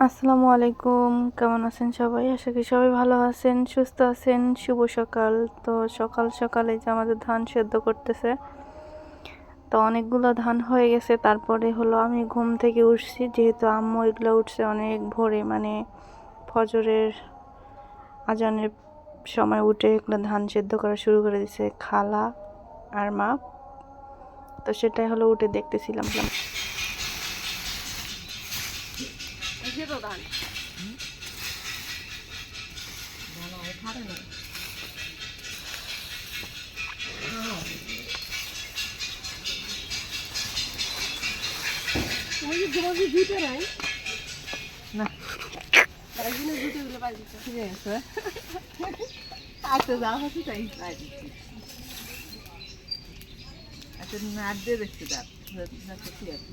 আসসালামু আলাইকুম, কেমন আছেন সবাই? আশা করি সবাই ভালো আছেন, সুস্থ আছেন। শুভ সকাল। তো সকাল সকালে যে আমাদের ধান সেদ্ধ করতেছে, তো অনেকগুলো ধান হয়ে গেছে। তারপরে হলো আমি ঘুম থেকে উঠছি, যেহেতু আম্মু এগুলো উঠছে অনেক ভোরে, মানে ফজরের আজানের সময় উঠে এগুলো ধান সেদ্ধ করা শুরু করে দিছে খালা আর মা। তো সেটাই হলো উঠে দেখতেছিলাম। না আচ্ছা যা হচ্ছে তাই আচ্ছা নাট দিয়ে দেখছি তার কি আছে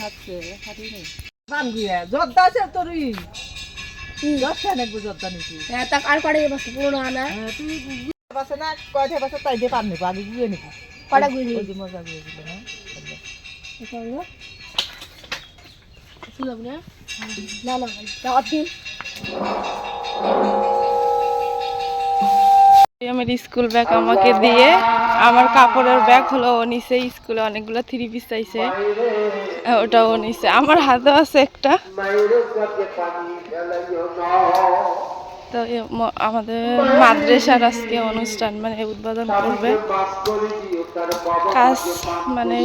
ভাবছে হাঁটি নেই বানগুয়া জর্দা আছে তোরই দশটা নেবো জর্দা নিছি আর কটা বছর পুরোনো আনা তুই বাসে না কয়টা বাসে তাই দিয়ে পার নেবো আগে গুয়ে নেবো কটা গুলি ওই যে মজা গুয়ে দিল না শুনলাম না না না অতি আমার স্কুল ব্যাগ আমাকে দিয়ে, আমার কাপড়ের ব্যাগ হলো ও নিচে। স্কুলে অনেকগুলো থ্রি পিস চাইছে, ওটাও নিচে। আমার হাতে আছে একটা। তো আমাদের মাদ্রাসার আজকে অনুষ্ঠান, মানে উদ্বোধন করবে কাজ, মানে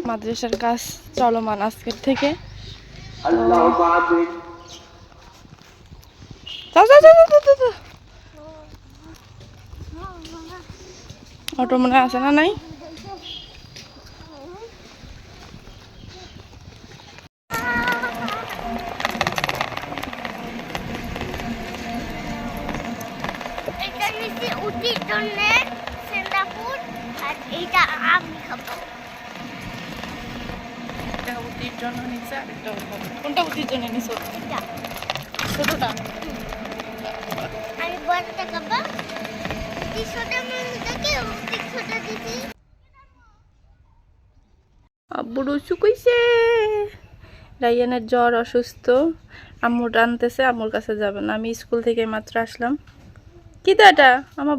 মাদ্রাসার কাজ চলমান আজকের থেকে। অটো মনে আছে না নাই? এটা নিচে উঠির জন্য সিঙ্গাপুর আর এইটা আমি খাবো। এটা উটির জন্য নিচে, আর এটা কোনটা উটির জন্য নিচে? এটা ছোটটা। আমি বড়টা খাবো। উঠি ছোটা মানুষটাকে উঠি ছোটা দিদি। আব্বু রসু কইছে রাইয়ানের জ্বর, অসুস্থ। আম্মু টানতেছে, আম্মুর কাছে যাবে না। আমি স্কুল থেকে মাত্র আসলাম। কি তো এটা? আমার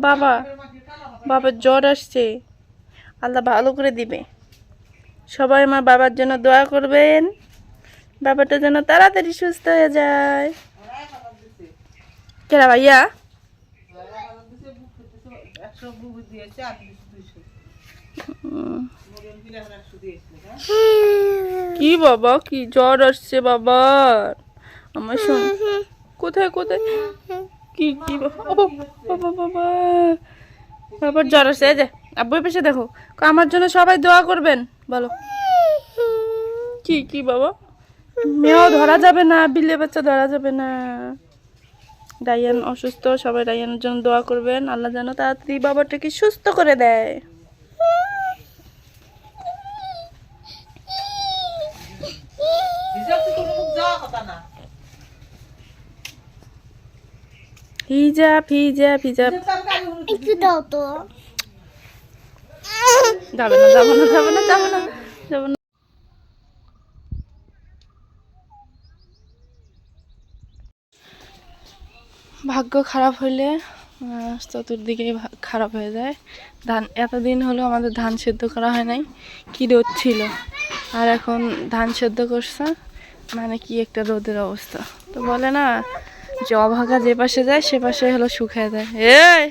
বাবার জ্বর আসছে, আল্লাহ ভালো করে দিবে। সবাই আমার বাবার জন্য দোয়া করবেন, বাবাটা যেন তাড়াতাড়ি সুস্থ হয়ে যায়। কেরা ভাইয়া? কি বাবা, কি জ্বর আসছে বাবার? আমার শোন, কোথায় কোথায় কি কি বাবা বাবা, বাবার জ্বর আসছে। এই যে আব্বুর পাশে দেখো, আমার জন্য সবাই দোয়া করবেন বলো। কি কি বাবা? মেয়েও ধরা যাবে না, বিলে বাচ্চা ধরা যাবে না। রায়ান অসুস্থ, সবাই রায়ানের জন্য দোয়া করবেন, আল্লাহ যেন তাড়াতাড়ি বাবাটাকে সুস্থ করে দেয়। হিজাব হিজাব হিজাব। একটু দাও তো। যাবে না যাবো না যাবো না যাবো না যাবো না। ভাগ্য খারাপ হইলে চতুর্দিকে খারাপ হয়ে যায়। ধান এতদিন হলো আমাদের ধান সেদ্ধ করা হয় নাই, কি রোদ ছিল। আর এখন ধান সেদ্ধ করছে, মানে কি একটা রোদের অবস্থা। তো বলে না যে অভাগা যে পাশে যায় সে পাশে হলো শুকিয়ে যায়। এই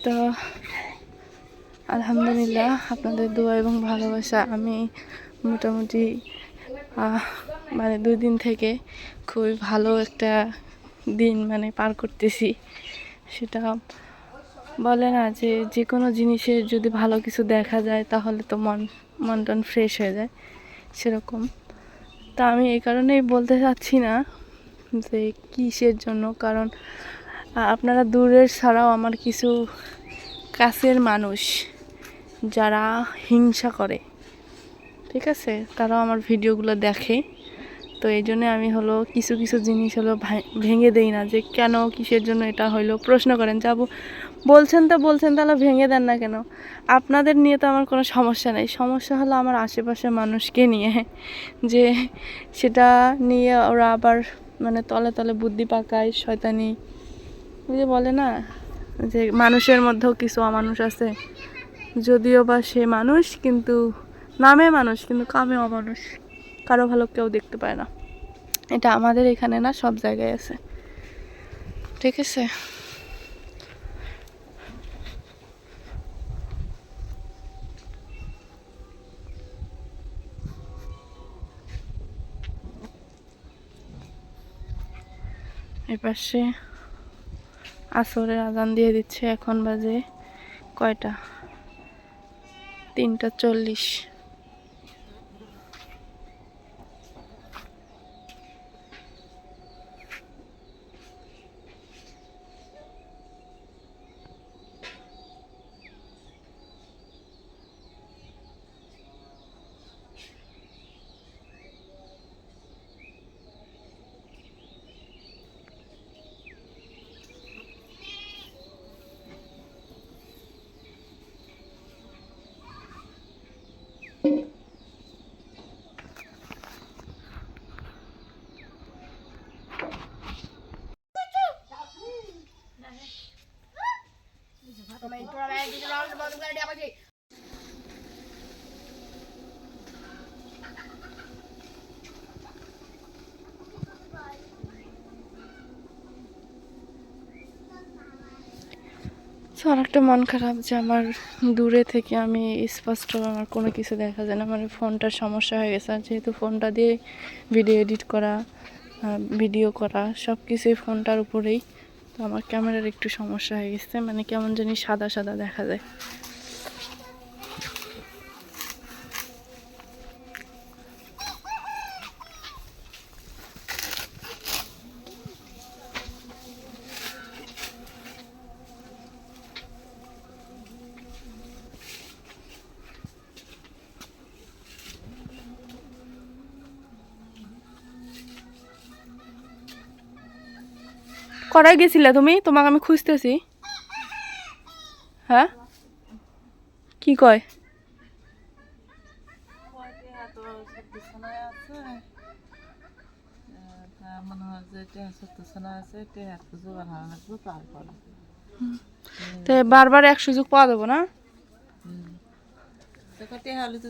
তো আলহামদুলিল্লাহ, আপনাদের দোয়া এবং ভালোবাসা আমি মোটামুটি মানে 2 দিন থেকে খুবই ভালো একটা দিন মানে পার করতেছি। সেটা বলে না যে যে কোনো জিনিসের যদি ভালো কিছু দেখা যায় তাহলে তো মন টন ফ্রেশ হয়ে যায়, সেরকম। তা আমি এই কারণেই বলতে চাচ্ছি না যে কিসের জন্য, কারণ আপনারা দূরের ছাড়াও আমার কিছু কাছের মানুষ যারা হিংসা করে, ঠিক আছে, তারাও আমার ভিডিওগুলো দেখে। তো এই জন্য আমি হলো কিছু কিছু জিনিস হলো ভেঙে দেই না, যে কেন কিসের জন্য এটা হইলো প্রশ্ন করেন, যাবো বলছেন তাহলে ভেঙে দেন না কেন। আপনাদের নিয়ে তো আমার কোনো সমস্যা নেই, সমস্যা হলো আমার আশেপাশের মানুষকে নিয়ে, যে সেটা নিয়ে ওরা আবার মানে তলে তলে বুদ্ধি পাকায়, শয়তানি, ওই যে বলে না যে মানুষের মধ্যেও কিছু অমানুষ আছে, যদিও বা সে মানুষ কিন্তু নামে মানুষ কিন্তু কামে অমানুষ, কারো ভালো কেউ দেখতে পায় না। এটা আমাদের এখানে না, সব জায়গায় আছে, ঠিক আছে। এপাশে আসরের আজান দিয়ে দিচ্ছে, এখন বাজে কয়টা, 3:40। তো আর একটা মন খারাপ যে আমার দূরে থেকে আমি স্পষ্ট আমার কোনো কিছু দেখা যায় না, মানে ফোনটার সমস্যা হয়ে গেছে। আর যেহেতু ফোনটা দিয়ে ভিডিও এডিট করা, ভিডিও করা সব কিছুই ফোনটার উপরেই, তো আমার ক্যামেরার একটু সমস্যা হয়ে গেছে, মানে কেমন জানি সাদা সাদা দেখা যায়। করাই গেছিলে তুমি? তোমাকে আমি খুঁজতেছি। হ্যাঁ, কি কয়? মনে হয় যে টেহা সত্তর আছে, টেহা একটু জোগাড় হওয়া লাগবে, তারপরে তো বারবার এক সুযোগ পাওয়া যাবো না? টেহা হলে তো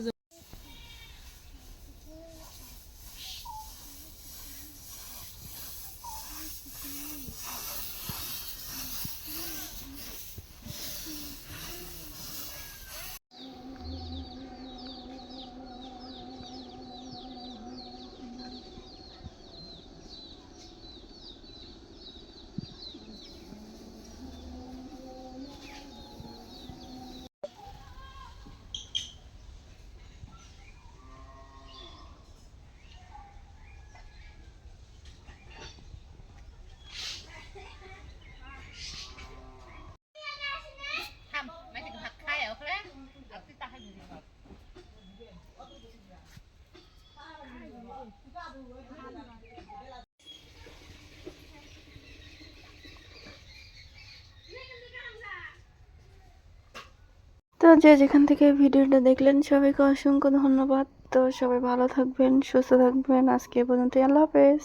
তো যে যেখান থেকে ভিডিওটা দেখলেন সবাইকে অসংখ্য ধন্যবাদ। তো সবাই ভালো থাকবেন, সুস্থ থাকবেন। আজকে এ পর্যন্ত, আল্লাহ হাফেজ।